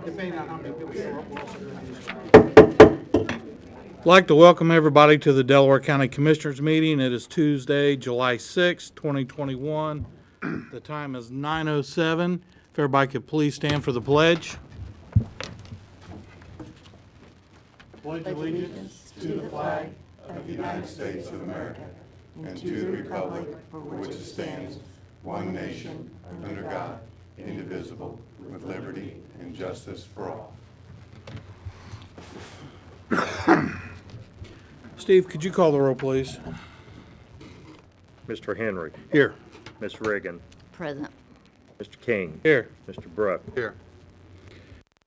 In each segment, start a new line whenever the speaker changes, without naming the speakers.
Depending on how many people show up, we're also doing these.
I'd like to welcome everybody to the Delaware County Commissioners meeting. It is Tuesday, July 6, 2021. The time is 9:07. If everybody could please stand for the pledge.
Pledge allegiance to the flag of the United States of America and to the republic for which it stands, one nation, under God, indivisible, with liberty and justice for all.
Steve, could you call the roll, please?
Mr. Henry.
Here.
Ms. Reagan.
Present.
Mr. King.
Here.
Mr. Brook.
Here.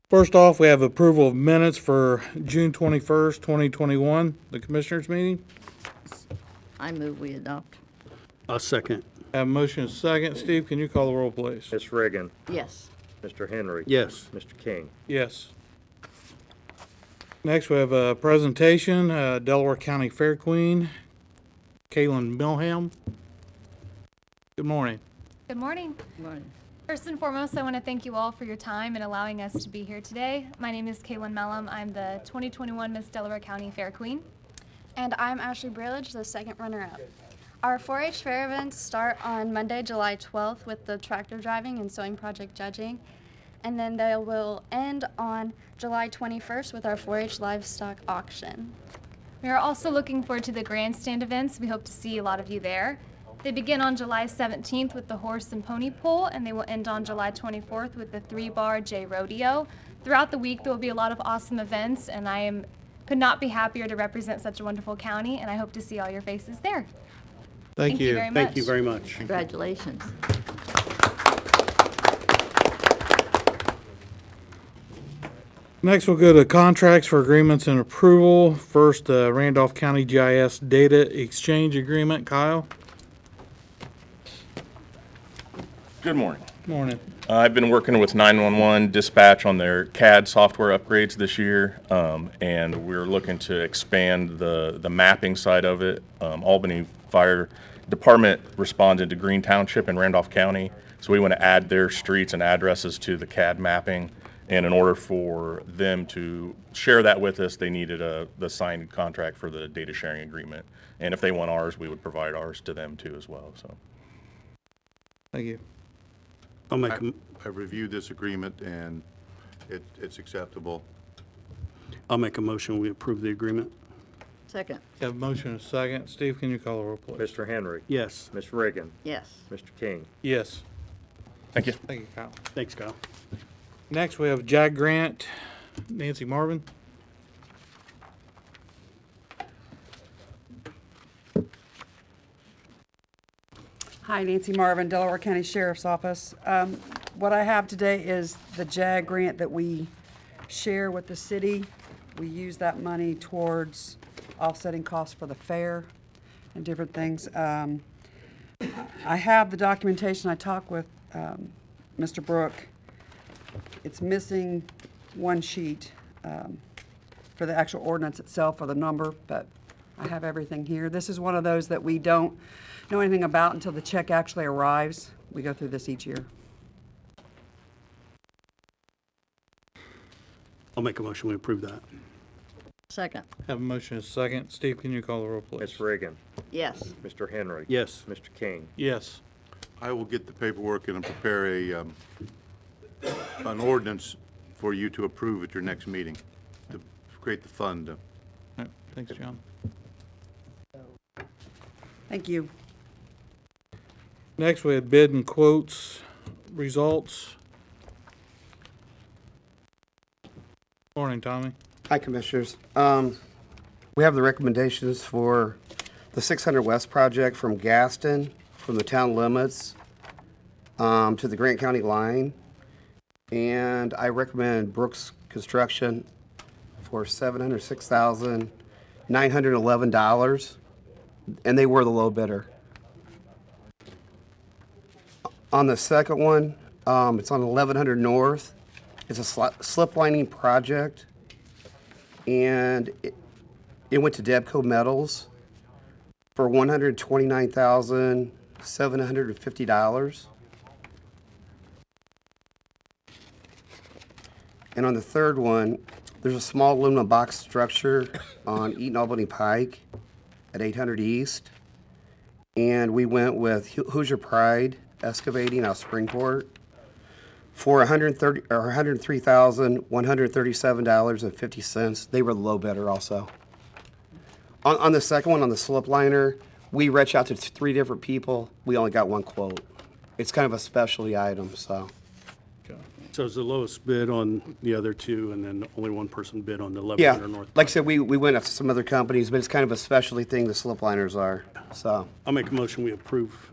First off, we have approval of minutes for June 21st, 2021, the Commissioners meeting.
I move we adopt.
A second.
Have a motion and a second. Steve, can you call the roll, please?
Ms. Reagan.
Yes.
Mr. Henry.
Yes.
Mr. King.
Yes. Next, we have a presentation, Delaware County Fair Queen, Kaylin Milham. Good morning.
Good morning.
Morning.
First and foremost, I want to thank you all for your time and allowing us to be here today. My name is Kaylin Mellum. I'm the 2021 Miss Delaware County Fair Queen.
And I'm Ashley Brearledge, the second runner-up. Our 4-H fair events start on Monday, July 12th with the tractor driving and sewing project judging. And then they will end on July 21st with our 4-H livestock auction.
We are also looking forward to the grandstand events. We hope to see a lot of you there. They begin on July 17th with the horse and pony pull, and they will end on July 24th with the 3-bar J Rodeo. Throughout the week, there will be a lot of awesome events, and could not be happier to represent such a wonderful county, and I hope to see all your faces there.
Thank you.
Very much.
Thank you very much.
Congratulations.
Next, we'll go to contracts for agreements and approval. First, Randolph County GIS Data Exchange Agreement. Kyle?
Good morning.
Morning.
I've been working with 911 Dispatch on their CAD software upgrades this year, and we're looking to expand the mapping side of it. Albany Fire Department responded to Green Township in Randolph County, so we want to add their streets and addresses to the CAD mapping. And in order for them to share that with us, they needed the signed contract for the data sharing agreement. And if they want ours, we would provide ours to them too as well. So,
Thank you.
I'll make,
I reviewed this agreement and it's acceptable.
I'll make a motion, we approve the agreement.
Second.
Have a motion and a second. Steve, can you call the roll, please?
Mr. Henry.
Yes.
Ms. Reagan.
Yes.
Mr. King.
Yes.
thank you.
Thank you, Kyle.
Thanks, Kyle.
Next, we have Jag Grant, Nancy Marvin.
Hi, Nancy Marvin, Delaware County Sheriff's Office. What I have today is the Jag grant that we share with the city. We use that money towards offsetting costs for the fair and different things. I have the documentation. I talked with Mr. Brook. It's missing one sheet for the actual ordinance itself or the number, but I have everything here. This is one of those that we don't know anything about until the check actually arrives. We go through this each year.
I'll make a motion, we approve that.
Second.
Have a motion and a second. Steve, can you call the roll, please?
Ms. Reagan.
Yes.
Mr. Henry.
Yes.
Mr. King.
Yes.
I will get the paperwork and prepare an ordinance for you to approve at your next meeting to create the fund.
All right, thanks, John.
Thank you.
Next, we have bid and quotes results. Morning, Tommy.
Hi, Commissioners. We have the recommendations for the 600 West project from Gaston, from the town limits to the Grant County line. And I recommend Brooks Construction for $706,911, and they were the low bidder. On the second one, it's on 1100 North. It's a slip lining project, and it went to Debco Metals for $129,750. And on the third one, there's a small aluminum box structure on Eaton Albany Pike at 800 East. And we went with Hoosier Pride Excavating out of Springport for $103,137.50. They were the low bidder also. On the second one, on the slip liner, we reached out to 3 different people. We only got 1 quote. It's kind of a specialty item, so.
So it's the lowest bid on the other 2, and then only 1 person bid on the
Yeah,
1100 North.
like I said, we went after some other companies, but it's kind of a specialty thing, the slip liners are, so.
I'll make a motion, we approve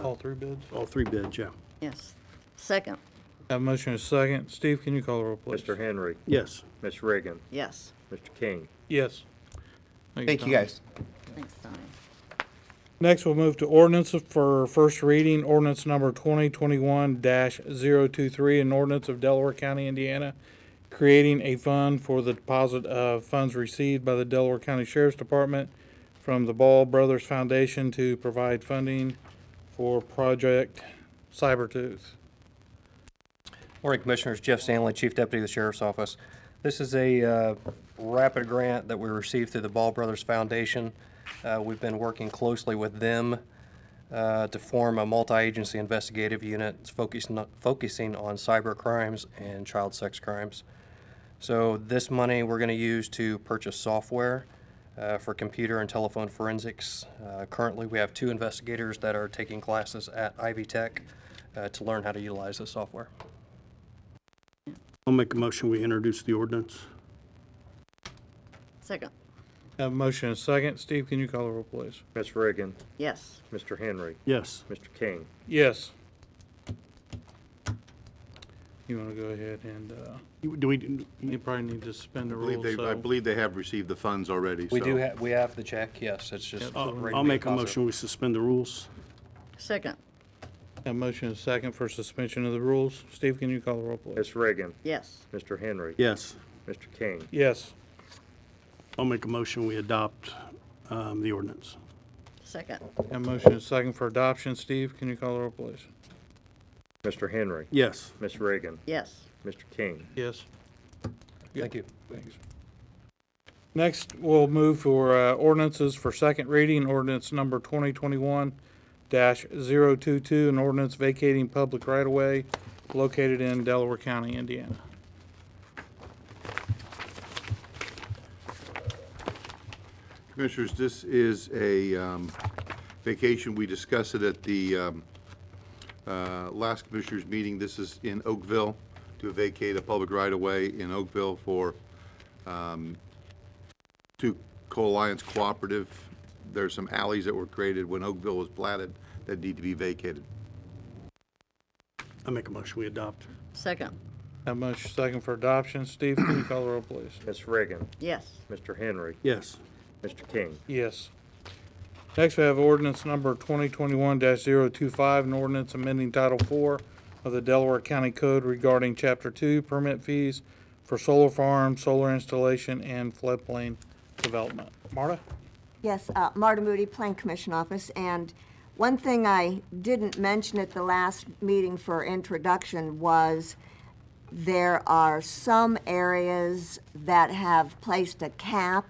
All 3 bids?
all 3 bids, yeah.
Yes. Second.
Have a motion and a second. Steve, can you call the roll, please?
Mr. Henry.
Yes.
Ms. Reagan.
Yes.
Mr. King.
Yes.
Thank you,
Tommy.
guys.
Thanks, Tommy.
Next, we'll move to ordinances for first reading. Ordinance number 2021-023, an ordinance of Delaware County, Indiana, creating a fund for the deposit of funds received by the Delaware County Sheriff's Department from the Ball Brothers Foundation to provide funding for Project Cybertooth.
Morning, Commissioners. Jeff Stanley, Chief Deputy of the Sheriff's Office. This is a rapid grant that we received through the Ball Brothers Foundation. We've been working closely with them to form a multi-agency investigative unit focusing on cyber crimes and child sex crimes. So this money we're going to use to purchase software for computer and telephone forensics. Currently, we have 2 investigators that are taking classes at Ivy Tech to learn how to utilize this software.
I'll make a motion, we introduce the ordinance.
Second.
Have a motion and a second. Steve, can you call the roll, please?
Ms. Reagan.
Yes.
Mr. Henry.
Yes.
Mr. King.
Yes. You want to go ahead and,
Do we,
you probably need to suspend the
I believe
rules,
they, I
so.
believe they have received the funds already, so.
We have the check, yes, it's just.
Yep.
ready to
I'll
be
make a
deposited.
motion, we suspend the rules.
Second.
Have a motion and a second for suspension of the rules. Steve, can you call the roll, please?
Ms. Reagan.
Yes.
Mr. Henry.
Yes.
Mr. King.
Yes.
I'll make a motion, we adopt the ordinance.
Second.
Have a motion and a second for adoption. Steve, can you call the roll, please?
Mr. Henry.
Yes.
Ms. Reagan.
Yes.
Mr. King.
Yes.
Thank you.
Thanks. Next, we'll move for ordinances for second reading. Ordinance number 2021-022, an ordinance vacating public right-of-way located in Delaware County, Indiana.
Commissioners, this is a vacation. We discussed it at the last Commissioners meeting. This is in Oakville to vacate a public right-of-way in Oakville for to Co-Alliance Cooperative. There's some alleys that were created when Oakville was platted that need to be vacated.
I make a motion, we adopt.
Second.
Have a motion second for adoption. Steve, can you call the roll, please?
Ms. Reagan.
Yes.
Mr. Henry.
Yes.
Mr. King.
Yes. Next, we have ordinance number 2021-025, an ordinance amending Title IV of the Delaware County Code regarding Chapter 2 permit fees for solar farm, solar installation, and floodplain development. Marta?
Yes, Marta Moody, Plan Commission Office, and one thing I didn't mention at the last meeting for introduction was there are some areas that have placed a cap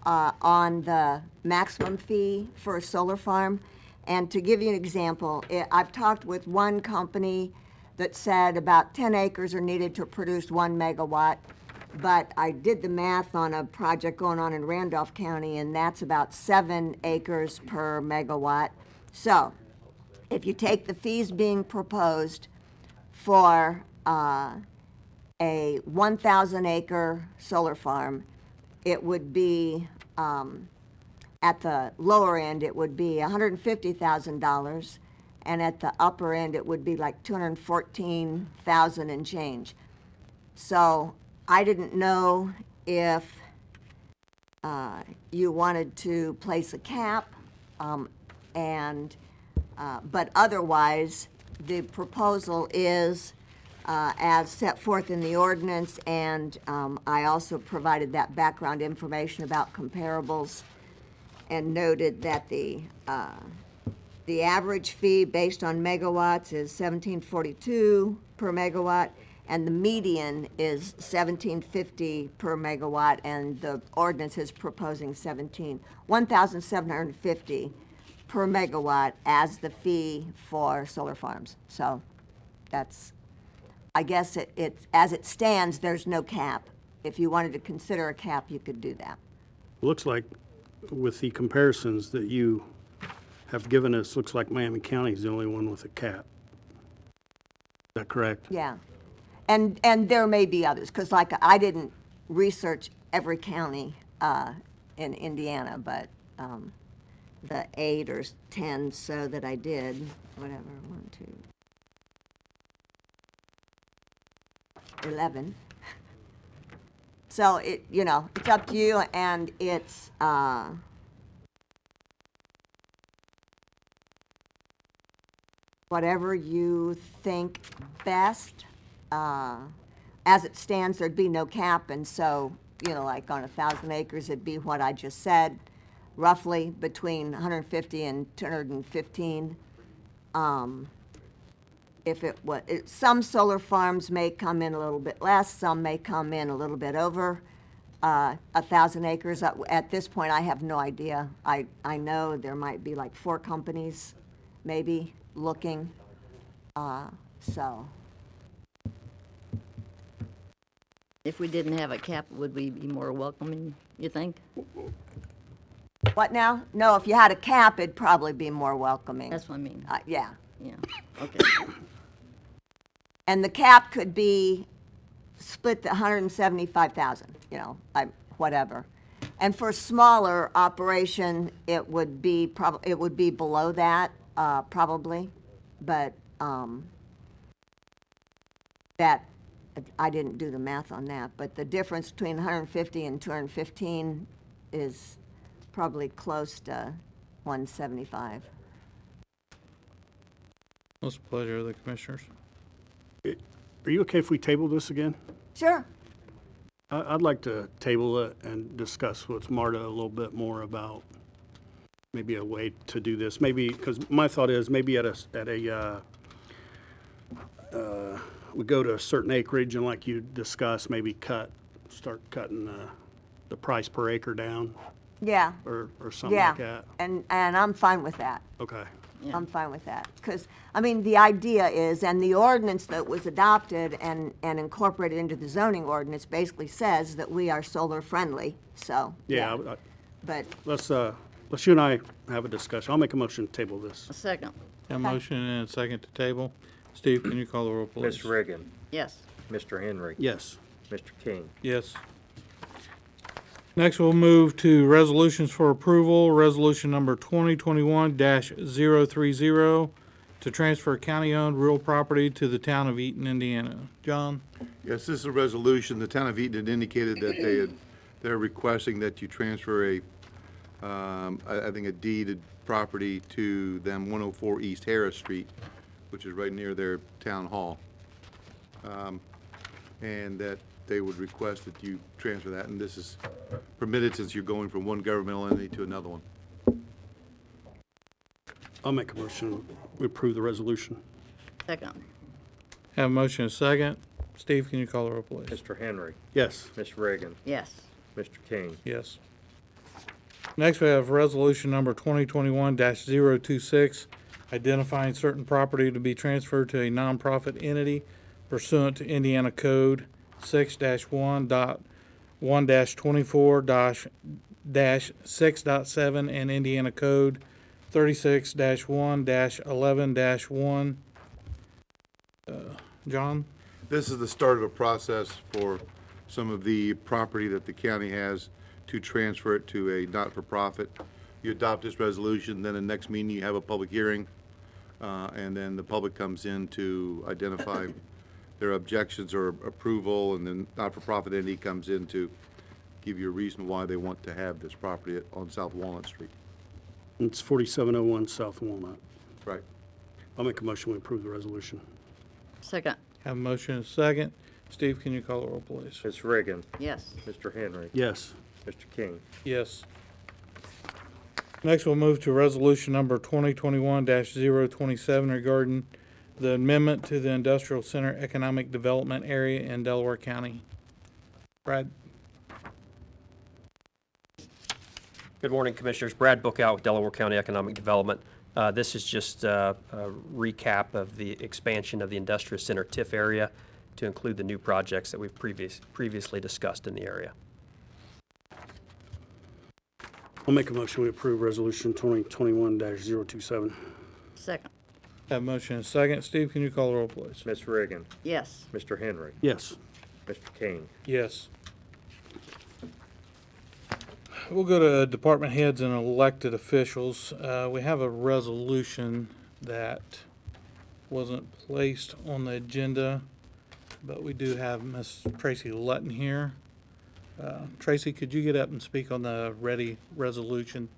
on the maximum fee for a solar farm. And to give you an example, I've talked with one company that said about 10 acres are needed to produce 1 megawatt. But I did the math on a project going on in Randolph County, and that's about 7 acres per megawatt. So if you take the fees being proposed for a 1,000 acre solar farm, it would be, at the lower end, it would be $150,000, and at the upper end, it would be like $214,000 and change. So I didn't know if you wanted to place a cap, but otherwise, the proposal is as set forth in the ordinance, and I also provided that background information about comparables and noted that the average fee based on megawatts is $17.42 per megawatt, and the median is 1750 per megawatt, and the ordinance is proposing 1,750 per megawatt as the fee for solar farms. So that's, I guess as it stands, there's no cap. If you wanted to consider a cap, you could do that.
Looks like with the comparisons that you have given us, looks like Miami County is the only one with a cap. Is that correct?
Yeah. And there may be others, because like I didn't research every county in Indiana, but the 8 or 10 so that I did, whatever, 1, 2, 11. So it's up to you, and it's whatever you think best. As it stands, there'd be no cap, and so, like on 1,000 acres, it'd be what I just said, roughly between 150 and 215. If it was, some solar farms may come in a little bit less, some may come in a little bit over 1,000 acres. At this point, I have no idea. I know there might be like 4 companies, maybe, looking, so.
If we didn't have a cap, would we be more welcoming, you think?
What now? No, if you had a cap, it'd probably be more welcoming.
That's what I mean.
Yeah.
Yeah, okay.
And the cap could be split to 175,000, whatever. And for smaller operation, it would be below that, probably. But that, I didn't do the math on that, but the difference between 150 and 215 is probably close to 175.
What's the pleasure of the commissioners?
Are you okay if we table this again?
Sure.
I'd like to table it and discuss with Marta a little bit more about maybe a way to do this. Maybe, because my thought is maybe we go to a certain acreage and like you discussed, maybe start cutting the price per acre down
Yeah.
or something like that.
And I'm fine with that.
Okay.
Yeah.
I'm fine with that. Because, the idea is, and the ordinance that was adopted and incorporated into the zoning ordinance basically says that we are solar friendly, so.
Yeah,
But,
let's you and I have a discussion. I'll make a motion to table this.
A second,
Have a motion and a second to table. Steve, can you call the roll, please?
Ms. Reagan,
yes.
Mr. Henry,
Yes.
Mr. King.
Yes. Next, we'll move to resolutions for approval. Resolution number 2021-030 to transfer county-owned real property to the town of Eaton, Indiana. John?
Yes, this is a resolution. The town of Eaton had indicated that they're requesting that you transfer I think a deeded property to them, 104 East Harris Street, which is right near their town hall. And that they would request that you transfer that, and this is permitted since you're going from one governmental entity to another one.
I'll make a motion. We approve the resolution.
Second,
Have a motion and a second. Steve, can you call the roll, please?
Mr. Henry,
Yes.
Ms. Reagan,
yes.
Mr. King.
Yes. Next, we have resolution number 2021-026, identifying certain property to be transferred to a nonprofit entity pursuant to Indiana Code 6-1.1-24-6.7 and Indiana Code 36-1-11-1. John?
This is the start of a process for some of the property that the county has to transfer it to a not-for-profit. You adopt this resolution, then the next meeting you have a public hearing, and then the public comes in to identify their objections or approval, and then not-for-profit entity comes in to give you a reason why they want to have this property on South Walnut Street.
It's 4701 South Walnut.
Right.
I'll make a motion. We approve the resolution.
Second,
Have a motion and a second. Steve, can you call the roll, please?
Ms. Reagan,
yes.
Mr. Henry,
Yes.
Mr. King.
Yes. Next, we'll move to resolution number 2021-027 regarding the amendment to the Industrial Center Economic Development Area in Delaware County. Brad?
Good morning, Commissioners. Brad Bookout with Delaware County Economic Development. This is just a recap of the expansion of the Industrial Center TIF area to include the new projects that we've previously discussed in the area.
I'll make a motion, we approve Resolution 2021-027.
Second.
Have a motion and a second. Steve, can you call the roll, please?
Ms. Reagan.
Yes.
Mr. Henry.
Yes.
Mr. King.
Yes. We'll go to department heads and elected officials. We have a resolution that wasn't placed on the agenda, but we do have Miss Tracy Lutton here. Tracy, could you get up and speak on the ready resolution?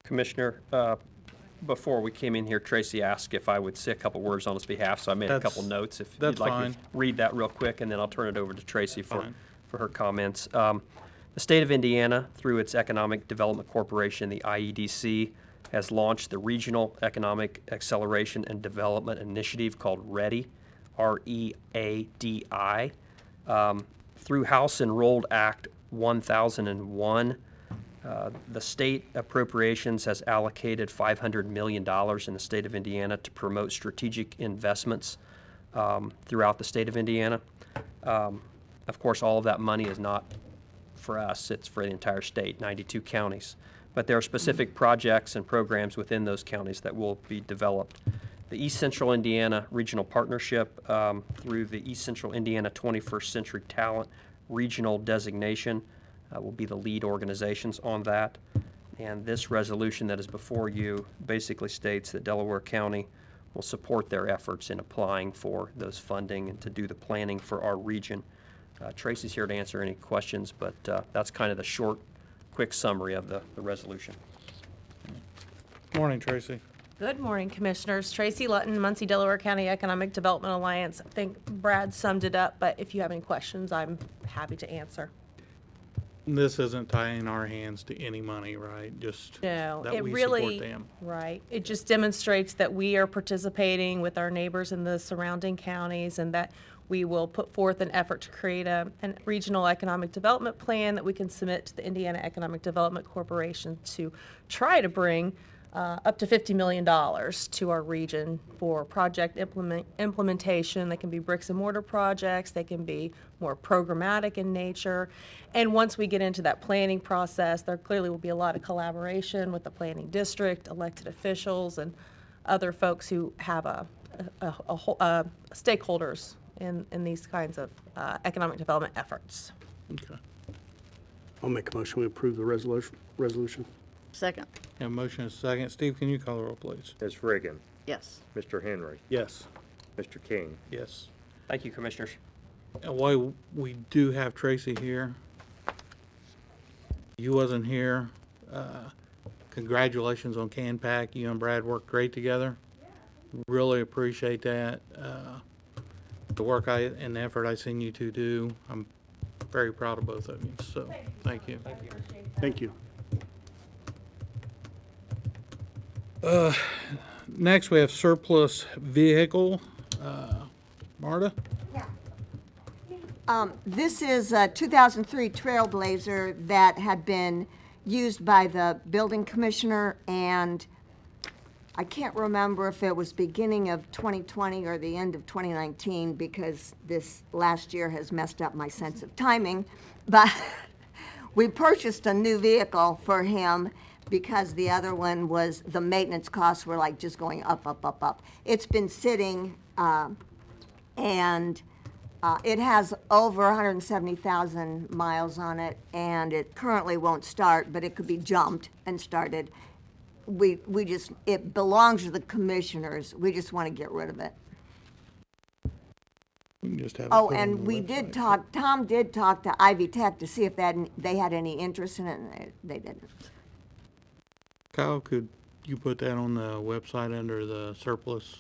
Commissioner, before we came in here, Tracy asked if I would say a couple words on his behalf, so I made a couple notes. If you'd like
fine.
to read that real quick, and then I'll turn it over to Tracy for
Fine.
her comments. The state of Indiana, through its Economic Development Corporation, the IEDC, has launched the Regional Economic Acceleration and Development Initiative called READI, R-E-A-D-I. Through House Enrolled Act 1001, the state appropriations has allocated $500 million in the state of Indiana to promote strategic investments throughout the state of Indiana. Of course, all of that money is not for us, it's for the entire state, 92 counties. But there are specific projects and programs within those counties that will be developed. The East Central Indiana Regional Partnership, through the East Central Indiana 21st Century Talent Regional Designation, will be the lead organizations on that. And this resolution that is before you basically states that Delaware County will support their efforts in applying for those funding and to do the planning for our region. Tracy's here to answer any questions, but that's kind of the short, quick summary of the resolution.
Morning, Tracy.
Good morning, Commissioners. Tracy Lutton, Muncie, Delaware County Economic Development Alliance. I think Brad summed it up, but if you have any questions, I'm happy to answer.
This isn't tying our hands to any money, right? Just
No,
that
it
we
really,
support them.
right. It just demonstrates that we are participating with our neighbors in the surrounding counties and that we will put forth an effort to create a regional economic development plan that we can submit to the Indiana Economic Development Corporation to try to bring up to $50 million to our region for project implementation. They can be bricks and mortar projects. They can be more programmatic in nature. And once we get into that planning process, there clearly will be a lot of collaboration with the planning district, elected officials, and other folks who have stakeholders in these kinds of economic development efforts.
Okay. I'll make a motion, we approve the resolution.
Second.
Have a motion and a second. Steve, can you call the roll, please?
Ms. Reagan.
Yes.
Mr. Henry.
Yes.
Mr. King.
Yes.
Thank you, Commissioners.
And while we do have Tracy here, you wasn't here. Congratulations on CanPack. You and Brad worked great together. Really appreciate that. The work and the effort I seen you two do, I'm very proud of both of you. So, thank you.
Thank you.
Next, we have surplus vehicle. Marta?
This is a 2003 Trailblazer that had been used by the building commissioner, and I can't remember if it was beginning of 2020 or the end of 2019 because this last year has messed up my sense of timing. But we purchased a new vehicle for him because the other one was, the maintenance costs were like just going up, up, up, up. It's been sitting, and it has over 170,000 miles on it, and it currently won't start, but it could be jumped and started. It belongs to the commissioners. We just want to get rid of it.
You can just have it
Oh,
put on
and
the
we
website.
did talk, Tom did talk to Ivy Tech to see if they had any interest in it, and they didn't.
Kyle, could you put that on the website under the surplus?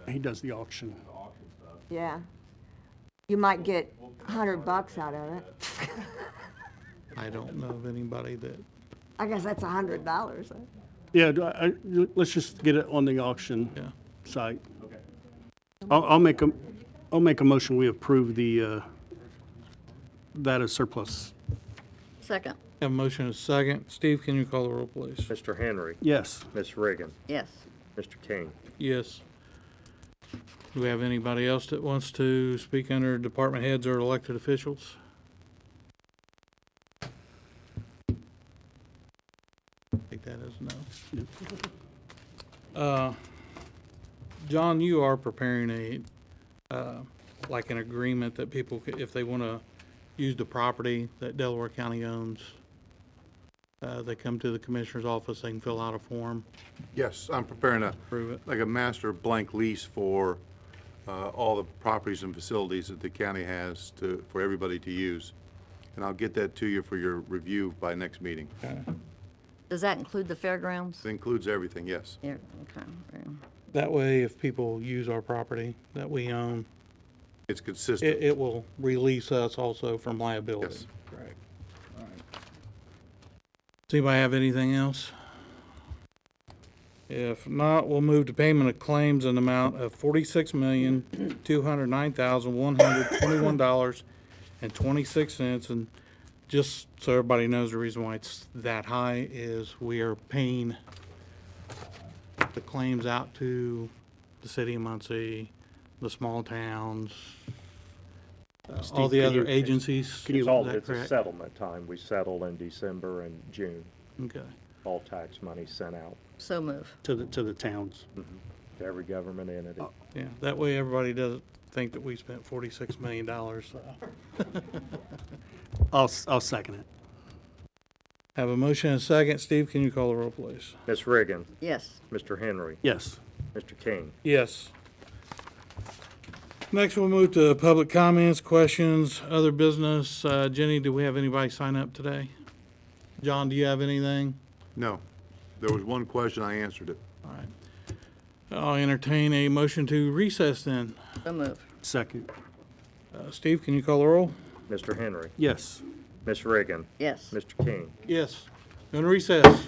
He does the auction.
Yeah. You might get $100 out of it.
I don't know of anybody that,
I guess that's $100.
Yeah, let's just get it on the auction
yeah.
site. I'll make a motion, we approve the, that as surplus.
Second,
Have a motion and a second. Steve, can you call the roll, please?
Mr. Henry.
Yes.
Ms. Reagan.
yes.
Mr. King.
Yes. Do we have anybody else that wants to speak under department heads or elected officials? Take that as no. John, you are preparing like an agreement that people, if they want to use the property that Delaware County owns, they come to the commissioner's office, they can fill out a form,
Yes, I'm preparing
prove it.
like a master blank lease for all the properties and facilities that the county has for everybody to use. And I'll get that to you for your review by next meeting.
Does that include the fairgrounds?
It includes everything, yes.
Yeah, okay. Yeah.
That way, if people use our property that we own,
It's consistent.
it will release us also from liability.
Yes.
Right. All right. Does anybody have anything else? If not, we'll move to payment of claims in the amount of $46,209,121.26. And just so everybody knows, the reason why it's that high is we are paying the claims out to the city of Muncie, the small towns, all the
Steve,
other
can you-
agencies.
can you-
Is that
It's a
correct?
settlement time. We settle in December and June.
Okay.
All tax money sent out
So move.
To the towns.
to every government entity.
Yeah, that way everybody doesn't think that we spent $46 million, so.
I'll second it.
Have a motion and a second. Steve, can you call the roll, please?
Ms. Reagan.
Yes.
Mr. Henry.
Yes.
Mr. King.
Yes. Next, we'll move to public comments, questions, other business. Jenny, do we have anybody sign up today? John, do you have anything?
No. There was one question, I answered it.
All right. I'll entertain a motion to recess then.
So move.
Second.
Steve, can you call the roll?
Mr. Henry.
Yes.
Ms. Reagan.
Yes.
Mr. King.
Yes. Going to recess.